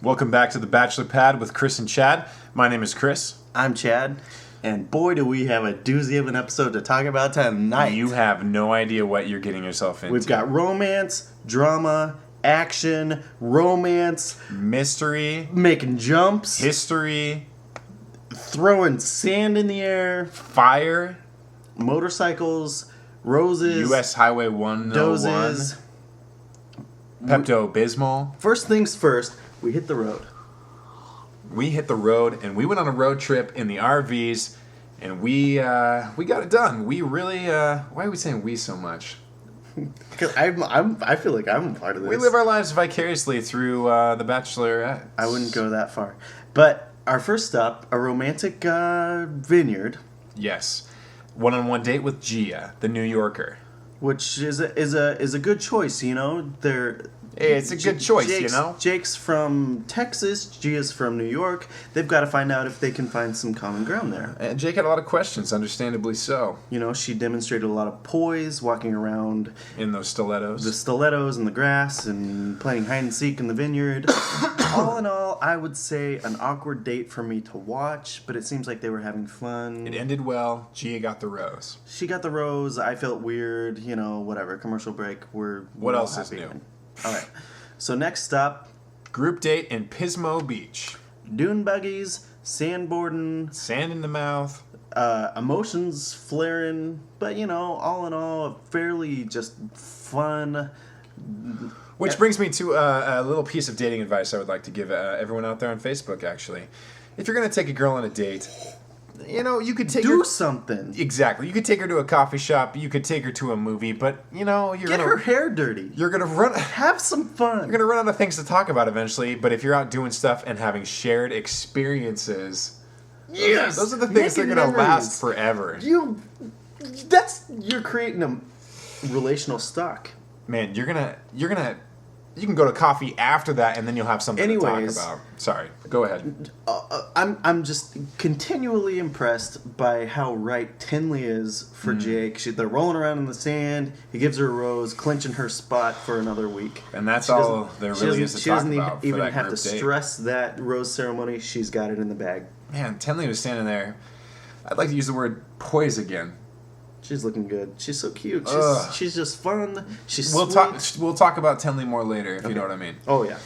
Welcome back to the Bachelor Pad with Chris and Chad. My name is Chris. I'm Chad, and boy do we have a doozy of an episode to talk about tonight. You have no idea what you're getting yourself into. We've got romance, drama, action, romance, mystery, making jumps, history, throwing sand in the air, fire, motorcycles, roses, U.S. Highway 101, dozes, Pepto-Bismol. First things first, we hit the road. We hit the road, and we went on a road trip in the RVs, and we got it done. We really, why are we saying we so much? Because I feel like I'm a part of this. We live our lives vicariously through the Bachelorette. I wouldn't go that far. But our first stop, a romantic vineyard. Yes. One-on-one date with Gia, the New Yorker. Which is a good choice, you know. It's a good choice, you know. Jake's from Texas, Gia's from New York. They've got to find out if they can find some common ground there. And Jake had a lot of questions, understandably so. You know, she demonstrated a lot of poise, walking around in those stilettos. The stilettos in the grass and playing hide and seek in the vineyard. All in all, I would say an awkward date for me to watch, but it seems like they were having fun. It ended well. Gia got the rose. She got the rose. I felt weird. You know, whatever. Commercial break. What else is new? All right. So next stop, group date in Pismo Beach. Dune buggies, sandboarding, sand in the mouth, emotions flaring, but you know, all in all, a fairly just fun. Which brings me to a little piece of dating advice I would like to give everyone out there on Facebook. Actually, if you're gonna take a girl on a date, you know, you could take do something. Exactly. You could take her to a coffee shop. You could take her to a movie. But, you know, get her hair dirty. You're going to have some fun. You're going to run out of things to talk about eventually. But if you're out doing stuff and having shared experiences, yes, those are the things that are going to last forever. You're creating a relational stock. Man, you can go to coffee after that, and then you'll have something to talk about. Sorry, go ahead. I'm just continually impressed by how right Tinley is for Jake. They're rolling around in the sand. He gives her a rose, clinching her spot for another week. And that's all there really is to talk about. She doesn't even have to date. stress that rose ceremony. She's got it in the bag. Man, Tinley was standing there. I'd like to use the word poise again. She's looking good. She's so cute. She's just fun. She's sweet. We'll talk about Tinley more later, if you know what I mean. Oh, yeah.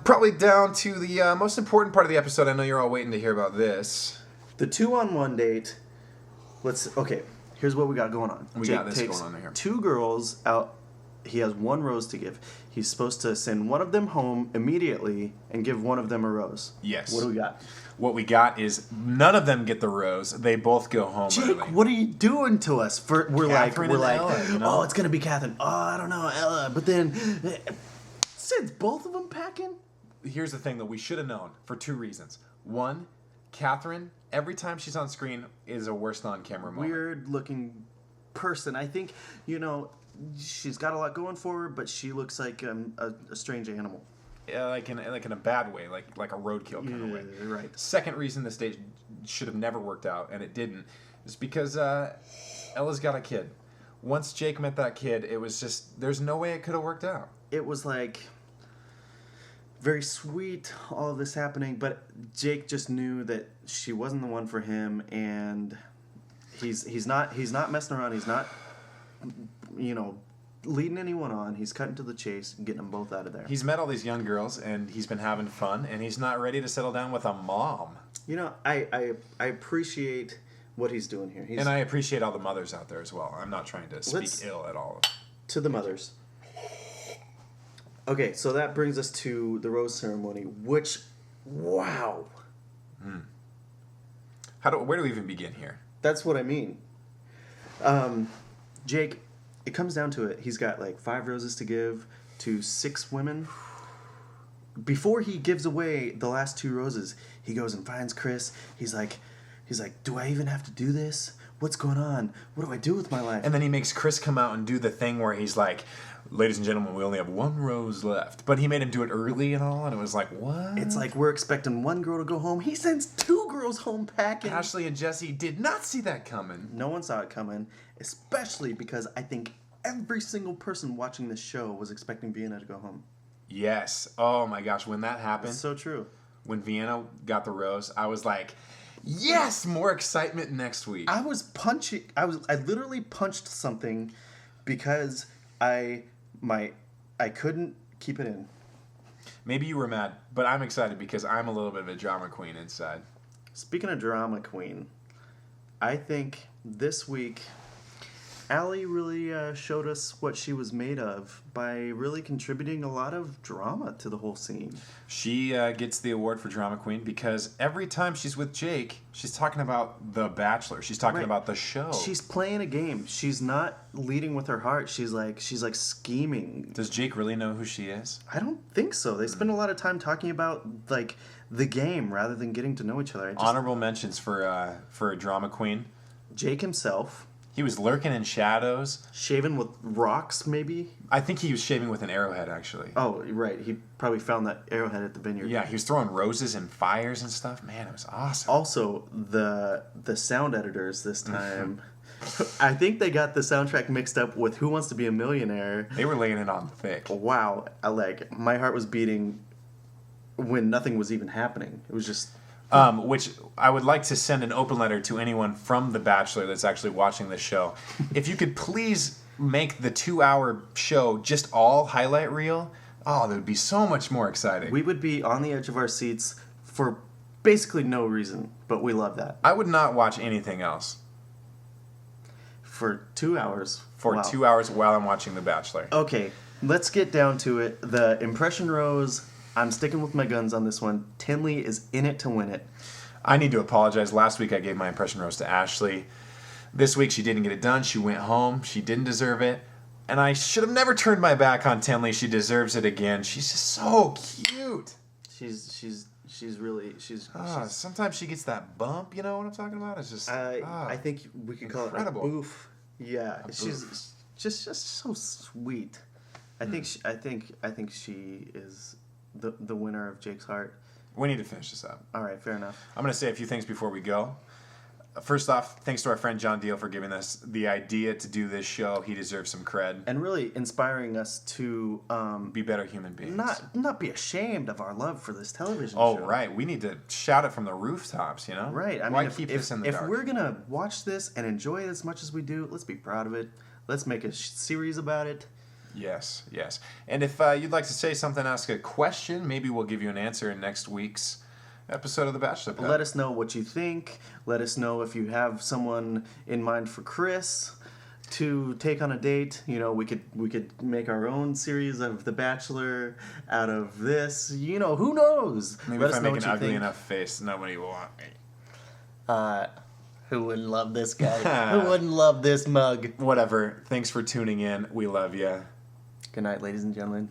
Probably down to the most important part of the episode. I know you're all waiting to hear about this. The 2-on-1 date. Okay, here's what we got going on. We got this going on here. 2 girls out. He has 1 rose to give. He's supposed to send one of them home immediately and give one of them a rose. Yes. What do we got? What we got is none of them get the rose. They both go home Jake, early. What are you doing to us? We're like, Ella, you know? Oh, it's gonna be Catherine. Oh, I don't know, Ella. But then, since both of them packing. Here's the thing that we should have known for 2 reasons. 1, Catherine, every time she's on screen, is a worst on-camera moment. Weird looking person. I think, you know, she's got a lot going for her, but she looks like a strange animal. Like in a bad way, like a roadkill kind of way. Right. Second reason this date should have never worked out, and it didn't, is because Ella's got a kid. Once Jake met that kid, it was just, there's no way it could have worked out. It was like very sweet, all of this happening, but Jake just knew that she wasn't the one for him, and he's not messing around. He's not, you know, leading anyone on. He's cutting to the chase and getting them both out of there. He's met all these young girls, and he's been having fun, and he's not ready to settle down with a mom. You know, I appreciate what he's doing here. And I appreciate all the mothers out there as well. I'm not trying to speak ill at all. To the mothers. Okay, so that brings us to the rose ceremony, which, wow. Where do we even begin here? That's what I mean. Jake, it comes down to it. He's got like 5 roses to give to 6 women. Before he gives away the last 2 roses, he goes and finds Chris. He's like, do I even have to do this? What's going on? What do I do with my life? And then he makes Chris come out and do the thing where he's like, ladies and gentlemen, we only have 1 rose left. But he made him do it early and all, and it was like, what? It's like we're expecting 1 girl to go home. He sends 2 girls home packing. Ashley and Jesse did not see that coming. No one saw it coming, especially because I think every single person watching this show was expecting Vienna to go home. Yes. Oh my gosh, when that happened, It's so true. when Vienna got the rose, I was like, yes, more excitement next week. I literally punched something because I couldn't keep it in. Maybe you were mad, but I'm excited because I'm a little bit of a drama queen inside. Speaking of drama queen, I think this week Allie really showed us what she was made of by really contributing a lot of drama to the whole scene. She gets the award for drama queen because every time she's with Jake, she's talking about The Bachelor. She's talking about the show. She's playing a game. She's not leading with her heart. She's like scheming. Does Jake really know who she is? I don't think so. They spend a lot of time talking about like the game rather than getting to know each other. Honorable mentions for a drama queen. Jake himself. He was lurking in shadows. Shaven with rocks, maybe? I think he was shaving with an arrowhead, actually. Oh, right. He probably found that arrowhead at the vineyard. Yeah, he was throwing roses and fires and stuff. Man, it was awesome. Also, the sound editors this time, I think they got the soundtrack mixed up with Who Wants to Be a Millionaire. They were laying it on thick. Wow. My heart was beating when nothing was even happening. It was just... Which I would like to send an open letter to anyone from The Bachelor that's actually watching this show. If you could please make the 2-hour show just all highlight reel, that would be so much more exciting. We would be on the edge of our seats for basically no reason, but we love that. I would not watch anything else For 2 hours. for Wow. 2 hours while I'm watching The Bachelor. Okay, let's get down to it. The impression rose. I'm sticking with my guns on this one. Tinley is in it to win it. I need to apologize. Last week I gave my impression rose to Ashley. This week she didn't get it done. She went home. She didn't deserve it. And I should have never turned my back on Tinley. She deserves it again. She's just so cute. She's really Sometimes she gets that bump. You know what I'm talking about? It's just. I think we could call incredible. it a boof. Yeah, she's boof. just so sweet. I think she is the winner of Jake's heart. We need to finish this up. All right, fair enough. I'm going to say a few things before we go. First off, thanks to our friend John Deal for giving us the idea to do this show. He deserves some cred. And really inspiring us to Be better human beings. not be ashamed of our love for this television Oh, show. right. We need to shout it from the rooftops, you know? Right. I Why mean, keep this in the if dark? we're gonna watch this and enjoy it as much as we do, let's be proud of it. Let's make a series about it. Yes. And if you'd like to say something, ask a question, maybe we'll give you an answer in next week's episode of The Bachelor Pad. Let us know what you think. Let us know if you have someone in mind for Chris to take on a date. You know, we could make our own series of The Bachelor out of this. You know, who knows? Maybe Let if us I know make what an you ugly think. enough face, nobody will want me. Who wouldn't love this guy? Who wouldn't love this mug? Whatever. Thanks for tuning in. We love you. Good night, ladies and gentlemen.